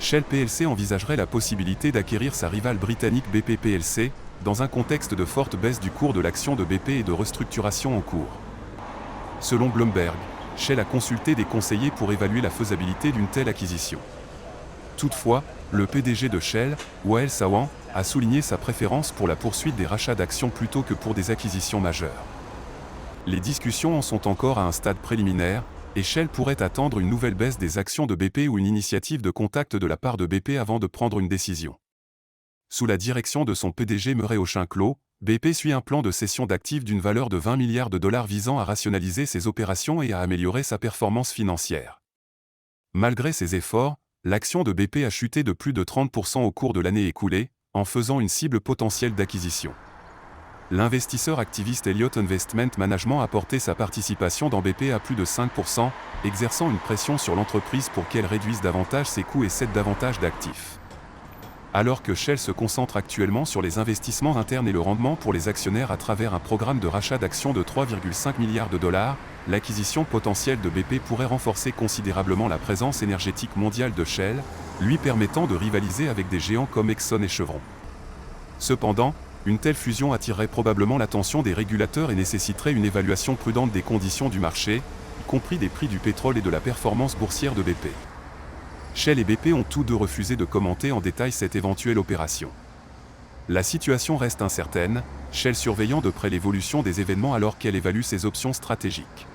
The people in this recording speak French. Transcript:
Shell plc envisagerait la possibilité d'acquérir sa rivale britannique BP plc, dans un contexte de forte baisse du cours de l'action de BP et de restructuration en cours. Selon Bloomberg, Shell a consulté des conseillers pour évaluer la faisabilité d'une telle acquisition. Toutefois, le PDG de Shell, Wael Sawan, a souligné sa préférence pour la poursuite des rachats d'actions plutôt que pour des acquisitions majeures. Les discussions en sont encore à un stade préliminaire, et Shell pourrait attendre une nouvelle baisse des actions de BP ou une initiative de contact de la part de BP avant de prendre une décision. Sous la direction de son PDG Murray Auchincloss, BP suit un plan de cession d'actifs d'une valeur de 20 milliards de dollars visant à rationaliser ses opérations et à améliorer sa performance financière. Malgré ces efforts, l'action de BP a chuté de plus de 30% au cours de l'année écoulée, en faisant une cible potentielle d'acquisition. L'investisseur activiste Elliott Investment Management a porté sa participation dans BP à plus de 5%, exerçant une pression sur l'entreprise pour qu'elle réduise davantage ses coûts et cède davantage d'actifs. Alors que Shell se concentre actuellement sur les investissements internes et le rendement pour les actionnaires à travers un programme de rachat d'actions de 3,5 milliards de dollars, l'acquisition potentielle de BP pourrait renforcer considérablement la présence énergétique mondiale de Shell, lui permettant de rivaliser avec des géants comme Exxon et Chevron. Cependant, une telle fusion attirerait probablement l'attention des régulateurs et nécessiterait une évaluation prudente des conditions du marché, y compris des prix du pétrole et de la performance boursière de BP. Shell et BP ont tous deux refusé de commenter en détail cette éventuelle opération. La situation reste incertaine, Shell surveillant de près l'évolution des événements alors qu'elle évalue ses options stratégiques.